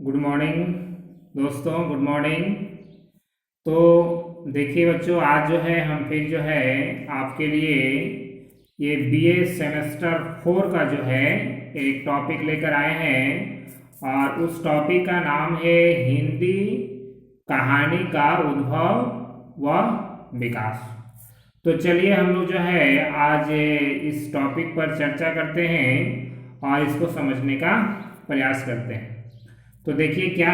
Good morning दोस्तों, good morning. तो देखिए बच्चों, आज जो है हम फिर जो है आपके लिए ये बीए सेमेस्टर 4 का जो है एक टॉपिक लेकर आए हैं और उस टॉपिक का नाम है हिंदी कहानी का उद्भव व विकास। तो चलिए हम लोग जो है आज इस टॉपिक पर चर्चा करते हैं और इसको समझने का प्रयास करते हैं। तो देखिए क्या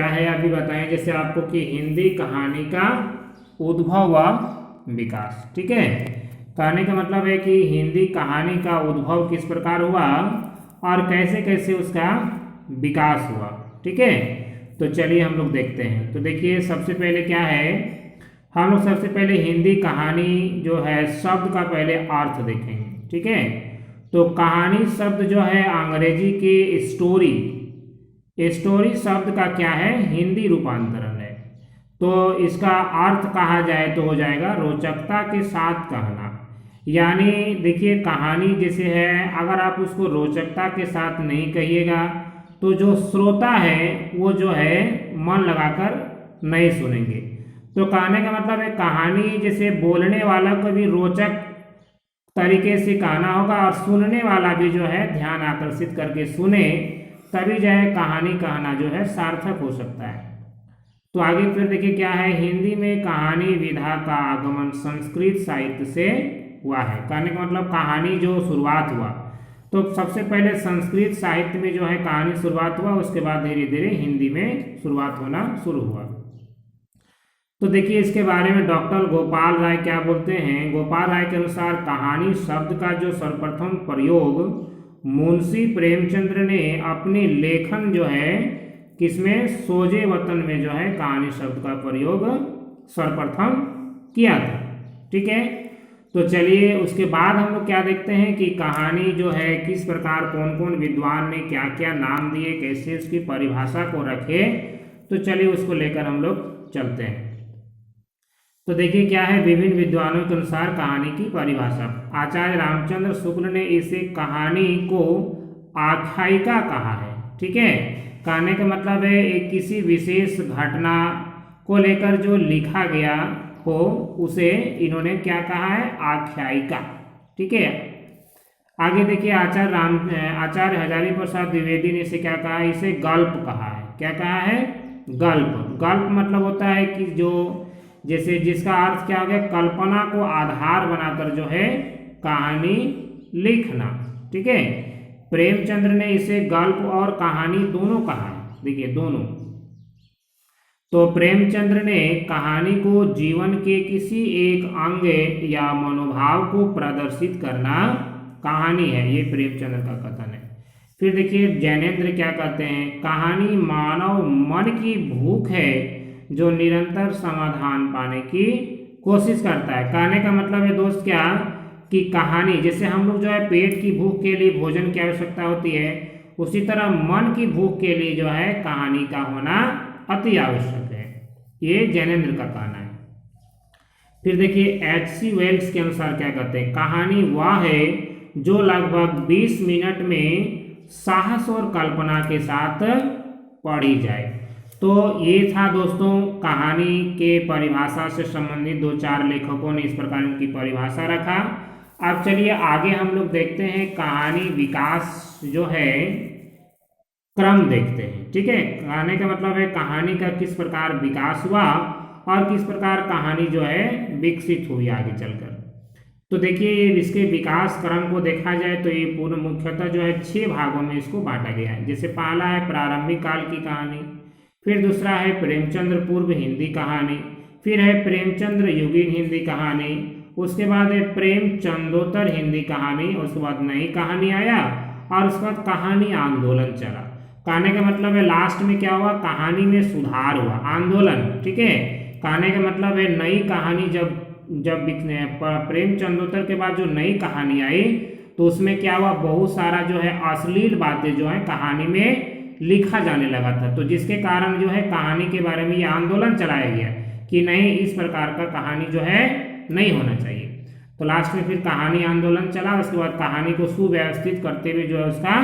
है अभी बताएं जैसे आपको कि हिंदी कहानी का उद्भव व विकास। ठीक है, कहने का मतलब है कि हिंदी कहानी का उद्भव किस प्रकार हुआ और कैसे कैसे उसका विकास हुआ। ठीक है, तो चलिए हम लोग देखते हैं। तो देखिए सबसे पहले क्या है, हम लोग सबसे पहले हिंदी कहानी जो है शब्द का पहले अर्थ देखेंगे। ठीक है, तो कहानी शब्द जो है अंग्रेजी के स्टोरी, स्टोरी शब्द का क्या है, हिंदी रूपांतरण है। तो इसका अर्थ कहा जाए तो हो जाएगा रोचकता के साथ कहना। यानी देखिए कहानी जैसे है, अगर आप उसको रोचकता के साथ नहीं कहिएगा तो जो श्रोता है वो जो है मन लगाकर नहीं सुनेंगे। तो कहने का मतलब है कहानी जैसे बोलने वाला को भी रोचक तरीके से कहना होगा और सुनने वाला भी जो है ध्यान आकर्षित करके सुने, तभी जो है कहानी कहना जो है सार्थक हो सकता है। तो आगे फिर देखिए क्या है, हिंदी में कहानी विधा का आगमन संस्कृत साहित्य से हुआ है। कहने का मतलब कहानी जो शुरुआत हुआ तो सबसे पहले संस्कृत साहित्य में जो है कहानी शुरुआत हुआ, उसके बाद धीरे धीरे हिंदी में शुरुआत होना शुरू हुआ। तो देखिए इसके बारे में डॉक्टर गोपाल राय क्या बोलते हैं। गोपाल राय के अनुसार कहानी शब्द का जो सर्वप्रथम प्रयोग मुंशी प्रेमचंद्र ने अपने लेखन जो है किसमें, सोजे वतन में जो है कहानी शब्द का प्रयोग सर्वप्रथम किया था। ठीक है, तो चलिए उसके बाद हम लोग क्या देखते हैं कि कहानी जो है किस प्रकार कौन कौन विद्वान ने क्या क्या नाम दिए, कैसे उसकी परिभाषा को रखे। तो चलिए उसको लेकर हम लोग चलते हैं। तो देखिए क्या है, विभिन्न विद्वानों के अनुसार कहानी की परिभाषा। आचार्य रामचंद्र शुक्ल ने इसे कहानी को आख्यायिका कहा है। ठीक है, कहने का मतलब है एक किसी विशेष घटना को लेकर जो लिखा गया हो उसे इन्होंने क्या कहा है, आख्यायिका। ठीक है, आगे देखिए आचार्य हजारी प्रसाद द्विवेदी ने इसे क्या कहा है, इसे गल्प कहा है। क्या कहा है, गल्प। गल्प मतलब होता है कि जो जैसे जिसका अर्थ क्या हो गया, कल्पना को आधार बनाकर जो है कहानी लिखना। ठीक है, प्रेमचंद्र ने इसे गल्प और कहानी दोनों कहा है। देखिए दोनों। तो प्रेमचंद्र ने कहानी को जीवन के किसी एक अंग या मनोभाव को प्रदर्शित करना कहानी है, ये प्रेमचंद्र का कथन है। फिर देखिए जैनेन्द्र क्या कहते हैं, कहानी मानव मन की भूख है जो निरंतर समाधान पाने की कोशिश करता है। कहने का मतलब है दोस्त क्या, कि कहानी जैसे हम लोग जो है पेट की भूख के लिए भोजन की आवश्यकता होती है, उसी तरह मन की भूख के लिए जो है कहानी का होना अति आवश्यक है। ये जैनेन्द्र का कहना है। फिर देखिए H.C. वेल्स के अनुसार क्या कहते हैं, कहानी वह है जो लगभग 20 मिनट में साहस और कल्पना के साथ पढ़ी जाए। तो ये था दोस्तों कहानी के परिभाषा से संबंधित दो चार लेखकों ने इस प्रकार की परिभाषा रखा। अब चलिए आगे हम लोग देखते हैं कहानी विकास जो है क्रम देखते हैं। ठीक है, कहने का मतलब है कहानी का किस प्रकार विकास हुआ और किस प्रकार कहानी जो है विकसित हुई आगे चलकर। तो देखिए इसके विकास क्रम को देखा जाए तो ये पूर्ण मुख्यतः जो है 6 भागों में इसको बांटा गया है। जैसे पहला है प्रारंभिक काल की कहानी, फिर दूसरा है प्रेमचंद्र पूर्व हिंदी कहानी, फिर है प्रेमचंद्र युगीन हिंदी कहानी, उसके बाद है प्रेमचंदोत्तर हिंदी कहानी, उसके बाद नई कहानी आया और उसके बाद कहानी आंदोलन चला। कहने का मतलब है लास्ट में क्या हुआ, कहानी में सुधार हुआ, आंदोलन। ठीक है, कहने का मतलब है नई कहानी जब प्रेमचंदोत्तर के बाद जो नई कहानी आई तो उसमें क्या हुआ, बहुत सारा जो है अश्लील बातें जो है कहानी में लिखा जाने लगा था। तो जिसके कारण जो है कहानी के बारे में ये आंदोलन चलाया गया कि नहीं, इस प्रकार का कहानी जो है नहीं होना चाहिए। तो लास्ट में फिर कहानी आंदोलन चला, उसके बाद कहानी को सुव्यवस्थित करते हुए जो है उसका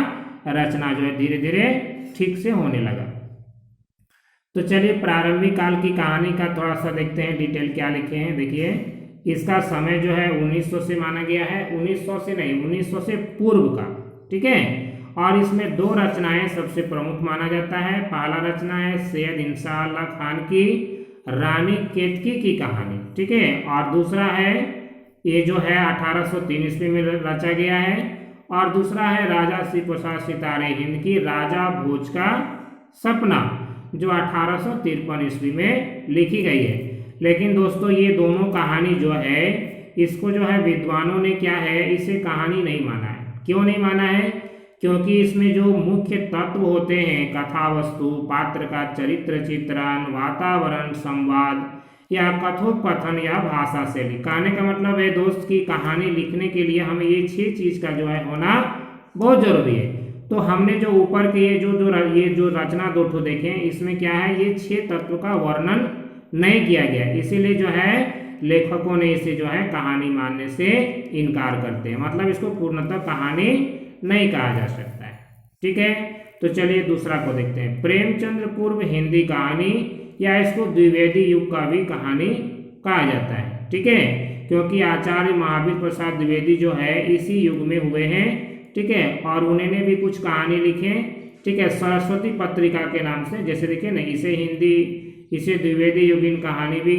रचना जो है धीरे धीरे ठीक से होने लगा। तो चलिए प्रारंभिक काल की कहानी का थोड़ा सा देखते हैं डिटेल क्या लिखे हैं। देखिए इसका समय जो है 1900 से माना गया है, 1900 से नहीं 1900 से पूर्व का, ठीक है। और इसमें दो रचनाएं सबसे प्रमुख माना जाता है। पहला रचना है सैयद इंशाअल्लाह खान की रानी केतकी की कहानी, ठीक है। और दूसरा है ये जो है 1803 ईस्वी में रचा गया है। और दूसरा है राजा श्री प्रसाद सितारे हिंद की राजा भोज का सपना, जो 1853 ईस्वी में लिखी गई है। लेकिन दोस्तों ये दोनों कहानी जो है इसको जो है विद्वानों ने क्या है इसे कहानी नहीं माना है। क्यों नहीं माना है? क्योंकि इसमें जो मुख्य तत्व होते हैं कथा वस्तु, पात्र का चरित्र चित्रण, वातावरण, संवाद या कथोपकथन या भाषा शैली, कहने का मतलब है दोस्त की कहानी लिखने के लिए हमें ये 6 चीज का जो है होना बहुत जरूरी है। तो हमने जो ऊपर के ये जो रचना दो ठो देखे इसमें क्या है ये 6 तत्व का वर्णन नहीं किया गया, इसीलिए जो है लेखकों ने इसे जो है कहानी मानने से इनकार करते हैं, मतलब इसको पूर्णतः कहानी नहीं कहा जा सकता है, ठीक है। तो चलिए दूसरा को देखते हैं। प्रेमचंद्र पूर्व हिंदी कहानी या इसको द्विवेदी युग का भी कहानी कहा जाता है, ठीक है, क्योंकि आचार्य महावीर प्रसाद द्विवेदी जो है इसी युग में हुए हैं, ठीक है। और उन्होंने भी कुछ कहानी लिखे, ठीक है, सरस्वती पत्रिका के नाम से। जैसे देखिए ना इसे द्विवेदी युगीन कहानी भी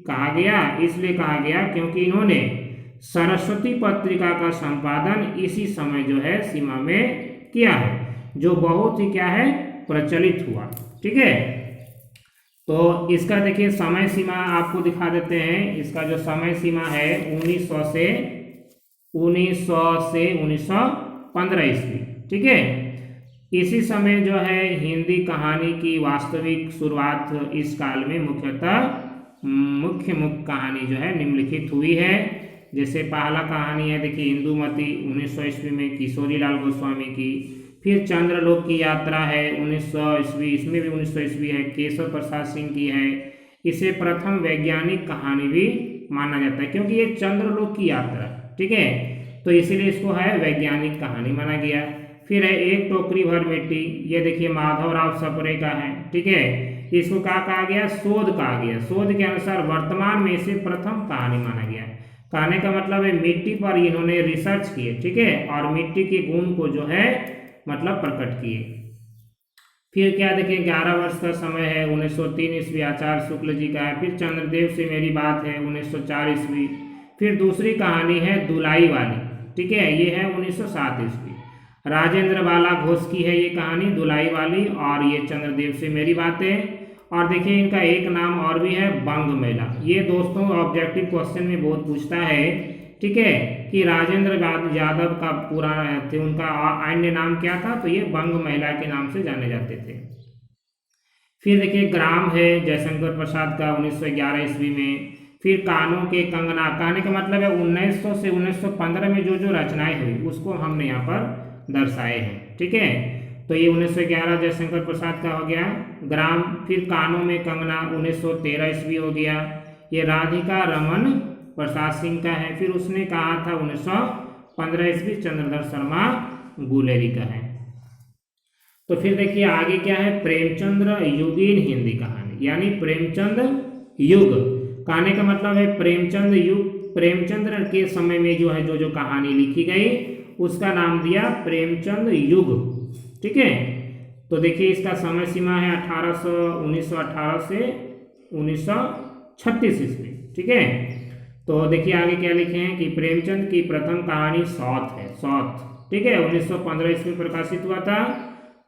कहा गया, इसलिए कहा गया क्योंकि इन्होंने सरस्वती पत्रिका का संपादन इसी समय जो है सीमा में किया है, जो बहुत ही क्या है प्रचलित हुआ, ठीक है। तो इसका देखिए समय सीमा आपको दिखा देते हैं। इसका जो समय सीमा है 1900 से 1915 ईस्वी, ठीक है। इसी समय जो है हिंदी कहानी की वास्तविक शुरुआत इस काल में मुख्य कहानी जो है निम्नलिखित हुई है। जैसे पहला कहानी है देखिए इंदुमती 1900 ईस्वी में किशोरीलाल गोस्वामी की। फिर चंद्रलोक की यात्रा है 1900 ईस्वी, इसमें भी 1900 ईस्वी है, केशव प्रसाद सिंह की है। इसे प्रथम वैज्ञानिक कहानी भी माना जाता है क्योंकि ये चंद्रलोक की यात्रा, ठीक है, तो इसीलिए इसको है वैज्ञानिक कहानी माना गया। फिर है एक टोकरी भर मिट्टी, ये देखिए माधवराव सप्रे का है, ठीक है। इसको क्या कहा गया? शोध कहा गया। शोध के अनुसार वर्तमान में इसे प्रथम कहानी माना गया। कहने का मतलब है मिट्टी पर इन्होंने रिसर्च किए, ठीक है, और मिट्टी के गुण को जो है मतलब प्रकट किए। फिर क्या देखिए 11 वर्ष का समय है 1903 ईस्वी, आचार्य शुक्ल जी का है। फिर चंद्रदेव से मेरी बात है 1904 ईस्वी। फिर दूसरी कहानी है दुलाई वाली, ठीक है, ये है 1907 ईस्वी। राजेंद्र बाला घोष की है ये कहानी दुलाई वाली, और ये चंद्रदेव से मेरी बातें। और देखिए इनका एक नाम और भी है बंग मेला। ये दोस्तों ऑब्जेक्टिव क्वेश्चन में बहुत पूछता है, ठीक है, कि राजेंद्र यादव का पूरा थे उनका अन्य नाम क्या था, तो ये बंग महिला के नाम से जाने जाते थे। फिर देखिए ग्राम है जयशंकर प्रसाद का 1911 ईस्वी में। फिर कानों के कंगना, कहने का मतलब है 1900 से 1915 में जो रचनाएं हुई उसको हमने यहाँ पर दर्शाए हैं, ठीक है। तो ये 1911 जयशंकर प्रसाद का हो गया ग्राम। फिर कानों में कंगना 1913 ईस्वी हो गया, ये राधिका रमन प्रसाद सिंह का है। फिर उसने कहा था 1915 ईस्वी चंद्रधर शर्मा गुलेरी का है। तो फिर देखिए आगे क्या है, प्रेमचंद्र युगीन हिंदी कहानी, यानी प्रेमचंद युग, कहने का मतलब है प्रेमचंद युग, प्रेमचंद्र के समय में जो है जो कहानी लिखी गई उसका नाम दिया प्रेमचंद युग, ठीक है। तो देखिए इसका समय सीमा है 1918 से 1936 ईस्वी, ठीक है। तो देखिए आगे क्या लिखे हैं कि प्रेमचंद की प्रथम कहानी सौत है, सौत, ठीक है, 1915 ईस्वी में प्रकाशित हुआ था।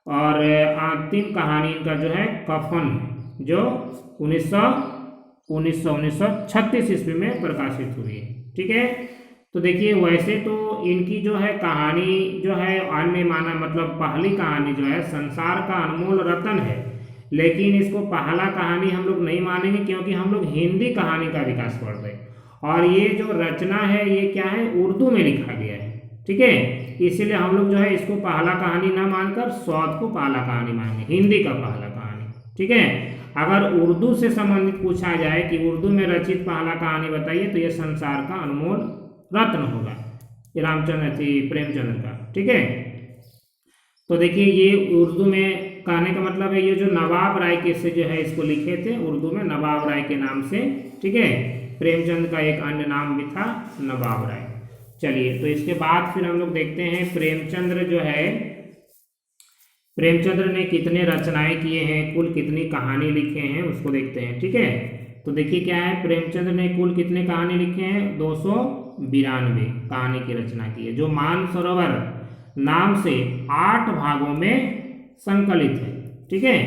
और अंतिम कहानी इनका जो है कफन है, जो 1936 ईस्वी में प्रकाशित हुई है, ठीक है। तो देखिए वैसे तो इनकी जो है कहानी जो है अन्य माना मतलब पहली कहानी जो है संसार का अनमोल रतन है, लेकिन इसको पहला कहानी हम लोग नहीं मानेंगे क्योंकि हम लोग हिंदी कहानी का विकास पढ़ रहे हैं। और ये जो रचना है ये क्या है उर्दू में लिखा गया है, ठीक है, इसीलिए हम लोग जो है इसको पहला कहानी ना मानकर सौत को पहला कहानी मानेंगे, हिंदी का पहला कहानी, ठीक है। अगर उर्दू से संबंधित पूछा जाए कि उर्दू में रचित पहला कहानी बताइए तो ये संसार का अनमोल रत्न होगा, ये रामचंद्र थी प्रेमचंद्र का, ठीक है। तो देखिए ये उर्दू में कहने का मतलब है, ये जो नवाब राय के से जो है इसको लिखे थे उर्दू में नवाब राय के नाम से, ठीक है। प्रेमचंद का एक अन्य नाम भी था नवाब राय। चलिए, तो इसके बाद फिर हम लोग देखते हैं प्रेमचंद्र जो है, प्रेमचंद्र ने कितने रचनाएं किए हैं, कुल कितनी कहानी लिखे हैं उसको देखते हैं, ठीक है। तो देखिए क्या है, प्रेमचंद्र ने कुल कितने कहानी लिखे हैं, 292 कहानी की रचना की है, जो मानसरोवर नाम से 8 भागों में संकलित है, ठीक है।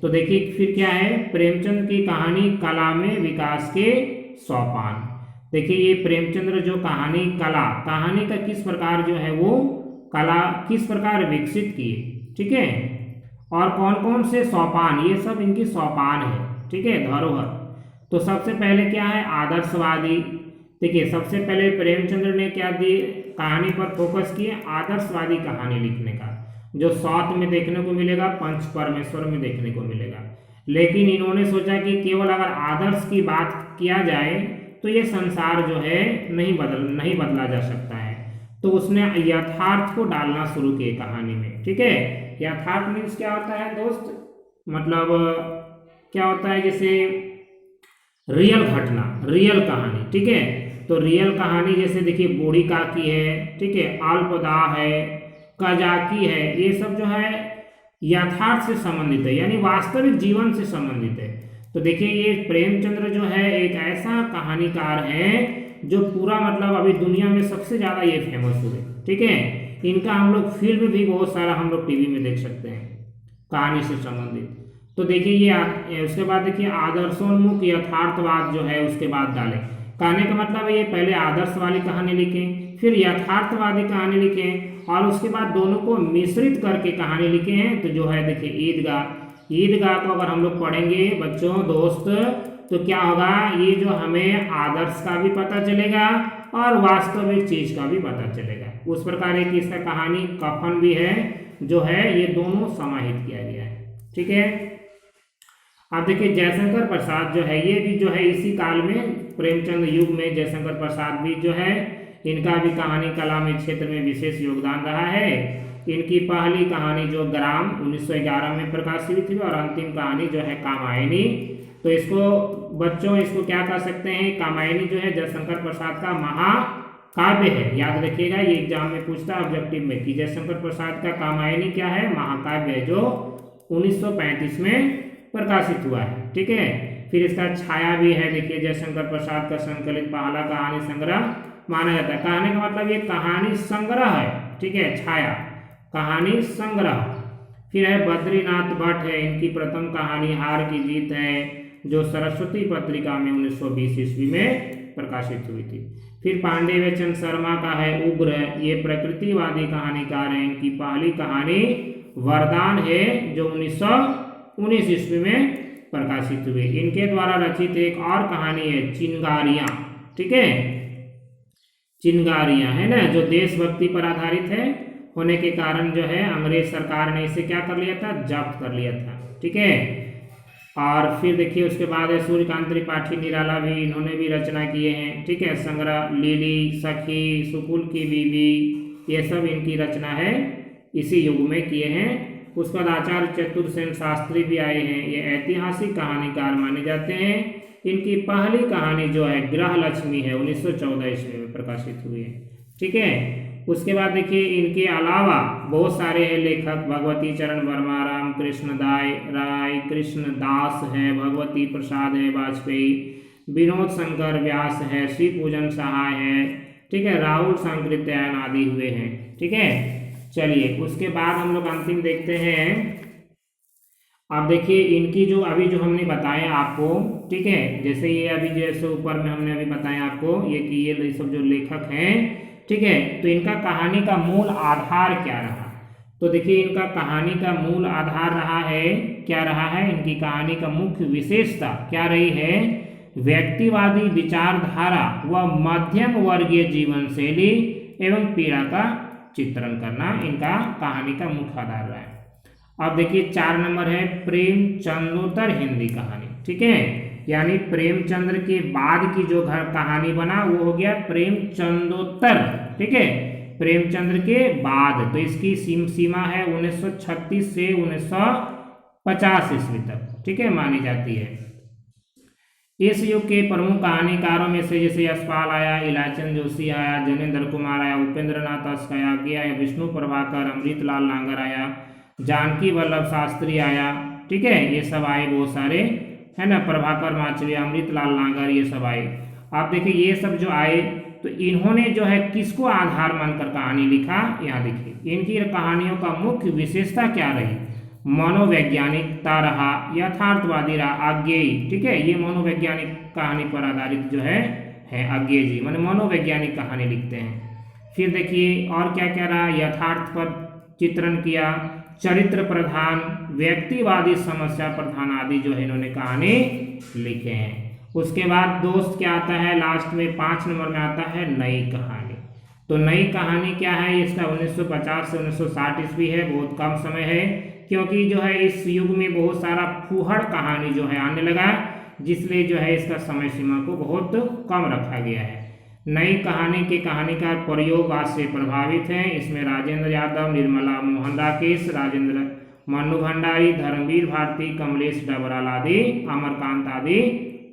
तो देखिए फिर क्या है, प्रेमचंद की कहानी कला में विकास के सोपान। देखिए ये प्रेमचंद्र जो कहानी कहानी का किस प्रकार जो है वो कला किस प्रकार विकसित किए, ठीक है, और कौन कौन से सोपान, ये सब इनकी सोपान है, ठीक है, धरोहर। तो सबसे पहले क्या है, आदर्शवादी। देखिए सबसे पहले प्रेमचंद्र ने क्या दी, कहानी पर फोकस किए आदर्शवादी कहानी लिखने का, जो साउथ में देखने को मिलेगा, पंच परमेश्वर में देखने को मिलेगा। लेकिन इन्होंने सोचा कि केवल अगर आदर्श की बात किया जाए तो ये संसार जो है नहीं बदला जा सकता है। तो उसने यथार्थ को डालना शुरू किए कहानी में, ठीक है। यथार्थ मीन्स क्या होता है दोस्त, मतलब क्या होता है, जैसे रियल घटना, रियल कहानी, ठीक है। तो रियल कहानी जैसे देखिए बूढ़ी काकी है, ठीक है, अल्पदाह है, कजाकी है, ये सब जो है यथार्थ से संबंधित है, यानी वास्तविक जीवन से संबंधित है। तो देखिए ये प्रेमचंद्र जो है एक ऐसा कहानीकार है जो पूरा मतलब अभी दुनिया में सबसे ज्यादा ये फेमस हुए, ठीक है। इनका हम लोग फिल्म भी बहुत सारा हम लोग टीवी में देख सकते हैं कहानी से संबंधित। तो देखिए ये उसके बाद देखिए आदर्शोन्मुख यथार्थवाद जो है उसके बाद डाले। कहने का मतलब है ये पहले आदर्श वाली कहानी लिखे, फिर यथार्थवादी कहानी लिखे, और उसके बाद दोनों को मिश्रित करके कहानी लिखे हैं। तो जो है देखिए ईदगाह को अगर हम लोग पढ़ेंगे बच्चों दोस्त, तो क्या होगा, ये जो हमें आदर्श का भी पता चलेगा और वास्तविक चीज का भी पता चलेगा। उस प्रकार एक इसका कहानी कफन भी है, जो है ये दोनों समाहित किया गया है, ठीक है। अब देखिए जयशंकर प्रसाद जो है, ये भी जो है इसी काल में प्रेमचंद युग में जयशंकर प्रसाद भी जो है, इनका भी कहानी कला में क्षेत्र में विशेष योगदान रहा है। इनकी पहली कहानी जो ग्राम 1911 में प्रकाशित हुई थी, और अंतिम कहानी जो है कामायनी। तो इसको बच्चों इसको क्या कर सकते हैं, कामायनी जो है जयशंकर प्रसाद का महाकाव्य है। याद रखिएगा ये एग्जाम में पूछता है ऑब्जेक्टिव में कि जयशंकर प्रसाद का कामायनी क्या है, महाकाव्य है, जो 1935 में प्रकाशित हुआ है, ठीक है। फिर इसका छाया भी है, देखिए जयशंकर प्रसाद का संकलित पहला कहानी संग्रह माना जाता है। कहने का मतलब ये कहानी संग्रह है, ठीक है, छाया कहानी संग्रह। फिर है बद्रीनाथ भट्ट है, इनकी प्रथम कहानी हार की जीत है, जो सरस्वती पत्रिका में 1920 ईस्वी में प्रकाशित हुई थी। फिर पांडे चंद शर्मा का है उग्र, ये प्रकृतिवादी कहानीकार हैं, इनकी पहली कहानी वरदान है, जो 1919 ईस्वी में प्रकाशित हुई। इनके द्वारा रचित एक और कहानी है चिंगारियां, ठीक है, चिंगारियां है ना, जो देशभक्ति पर आधारित है होने के कारण जो है अंग्रेज सरकार ने इसे क्या कर लिया था, जब्त कर लिया था, ठीक है। और फिर देखिए उसके बाद है सूर्यकांत त्रिपाठी निराला भी, इन्होंने भी रचना किए हैं, ठीक है। संग्रह लिली, सखी, सुकुल की बीवी, ये सब इनकी रचना है, इसी युग में किए हैं। उसके बाद आचार्य चतुर्सेन शास्त्री भी आए हैं, ये ऐतिहासिक कहानीकार माने जाते हैं। इनकी पहली कहानी जो है ग्रह लक्ष्मी है, 1914 ईस्वी में प्रकाशित हुई है, ठीक है। उसके बाद देखिए इनके अलावा बहुत सारे हैं लेखक, भगवती चरण वर्मा, राम कृष्ण राय, कृष्ण दास है, भगवती प्रसाद है वाजपेयी, विनोद शंकर व्यास है, श्री पूजन सहाय है, ठीक है, राहुल सांकृत्यायन आदि हुए हैं, ठीक है। चलिए उसके बाद हम लोग अंतिम देखते हैं। अब देखिए इनकी जो अभी जो हमने बताया आपको, ठीक है, जैसे ये अभी जैसे ऊपर में हमने अभी बताया आपको ये कि ये सब जो लेखक हैं, ठीक है, तो इनका कहानी का मूल आधार क्या रहा। तो देखिए इनका कहानी का मूल आधार रहा है, क्या रहा है, इनकी कहानी का मुख्य विशेषता क्या रही है, व्यक्तिवादी विचारधारा व मध्यम वर्गीय जीवन शैली एवं पीड़ा का चित्रण करना इनका कहानी का मुख्य आधार रहा है। अब देखिए 4 नंबर है प्रेमचंदोत्तर हिंदी कहानी, ठीक है, यानी प्रेमचंद्र के बाद की जो कहानी बना वो हो गया प्रेमचंदोत्तर, ठीक है। प्रेमचंद्र के बाद। तो इसकी सीमा है 1936 से 1950 ईस्वी तक, ठीक है, मानी जाती है। इस युग के प्रमुख कहानीकारों में से जैसे यशपाल आया, इलाचंद जोशी आया, जनेंद्र कुमार आया, उपेंद्र नाथ अस्कयागी आया, विष्णु प्रभाकर, अमृतलाल नागर आया, जानकी वल्लभ शास्त्री आया, ठीक है, ये सब आए बहुत सारे, है ना, प्रभाकर माचवे, अमृतलाल नागर, ये सब आए। आप देखिए ये सब जो आए तो इन्होंने जो है किसको आधार मानकर कहानी लिखा, यहाँ देखिए इनकी कहानियों का मुख्य विशेषता क्या रही, मनोवैज्ञानिकता रहा, यथार्थवादी रहा, आज्ञेयी, ठीक है, ये मनोवैज्ञानिक कहानी पर आधारित जो है आज्ञेय जी माने मनोवैज्ञानिक कहानी लिखते हैं। फिर देखिए और क्या क्या रहा, यथार्थ पर चित्रण किया, चरित्र प्रधान, व्यक्तिवादी, समस्या प्रधान आदि जो है इन्होंने कहानी लिखे हैं। उसके बाद दोस्त क्या आता है, लास्ट में 5 नंबर में आता है नई कहानी। तो नई कहानी क्या है, इसका 1950 से 1960 ईस्वी है, बहुत कम समय है, क्योंकि जो है इस युग में बहुत सारा फूहड़ कहानी जो है आने लगा, जिसलिए जो है इसका समय सीमा को बहुत कम रखा गया है। नई कहानी के कहानीकार प्रयोगवाद से प्रभावित हैं। इसमें राजेंद्र यादव, निर्मला मोहन राकेश, राजेंद्र मन्नू भंडारी, धर्मवीर भारती, कमलेश डबराल आदि, अमरकांत आदि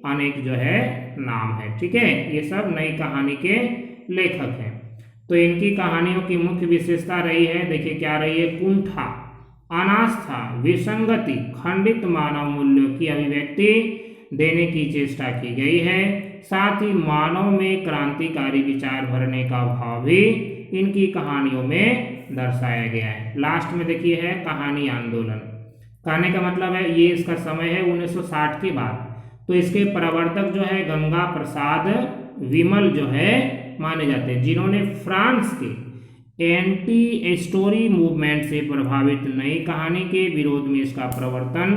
अनेक जो है नाम है, ठीक है, ये सब नई कहानी के लेखक हैं। तो इनकी कहानियों की मुख्य विशेषता रही है, देखिए क्या रही है, कुंठा, अनास्था, विसंगति, खंडित मानव मूल्यों की अभिव्यक्ति देने की चेष्टा की गई है। साथ ही मानव में क्रांतिकारी विचार भरने का भाव भी इनकी कहानियों में दर्शाया गया है। लास्ट में देखिए है कहानी आंदोलन। कहने का मतलब है ये इसका समय है 1960 के बाद। तो इसके प्रवर्तक जो है गंगा प्रसाद विमल जो है माने जाते हैं, जिन्होंने फ्रांस के एंटी स्टोरी मूवमेंट से प्रभावित नई कहानी के विरोध में इसका प्रवर्तन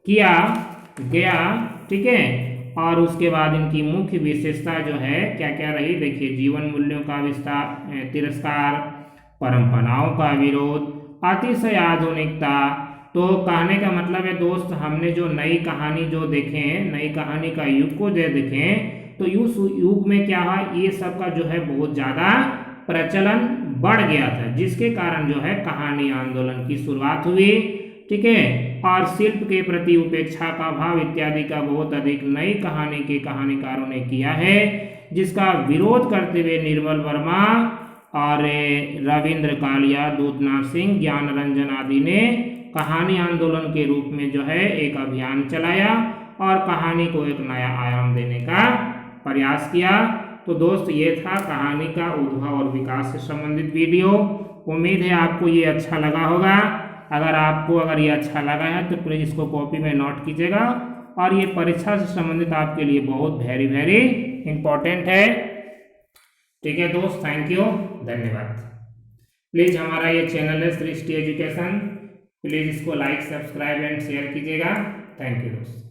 किया गया, ठीक है। और उसके बाद इनकी मुख्य विशेषता जो है क्या क्या रही, देखिए जीवन मूल्यों का विस्तार, तिरस्कार, परंपराओं का विरोध, अतिशय आधुनिकता। तो कहने का मतलब है दोस्त, हमने जो नई कहानी जो देखे, नई कहानी का युग को जो देखें, तो उस युग में क्या है, ये सब का जो है बहुत ज़्यादा प्रचलन बढ़ गया था, जिसके कारण जो है कहानी आंदोलन की शुरुआत हुई, ठीक है। और शिल्प के प्रति उपेक्षा का भाव इत्यादि का बहुत अधिक नई कहानी के कहानीकारों ने किया है, जिसका विरोध करते हुए निर्मल वर्मा और रविंद्र कालिया, दूतनाथ सिंह, ज्ञान रंजन आदि ने कहानी आंदोलन के रूप में जो है एक अभियान चलाया और कहानी को एक नया आयाम देने का प्रयास किया। तो दोस्त ये था कहानी का उद्भव और विकास से संबंधित वीडियो। उम्मीद है आपको ये अच्छा लगा होगा। अगर ये अच्छा लगा है तो प्लीज़ इसको कॉपी में नोट कीजिएगा, और ये परीक्षा से संबंधित आपके लिए बहुत वेरी वेरी इंपॉर्टेंट है, ठीक है दोस्त। थैंक यू, धन्यवाद। प्लीज़ हमारा ये चैनल है सृष्टि एजुकेशन, प्लीज़ इसको लाइक, सब्सक्राइब एंड शेयर कीजिएगा। थैंक यू दोस्त।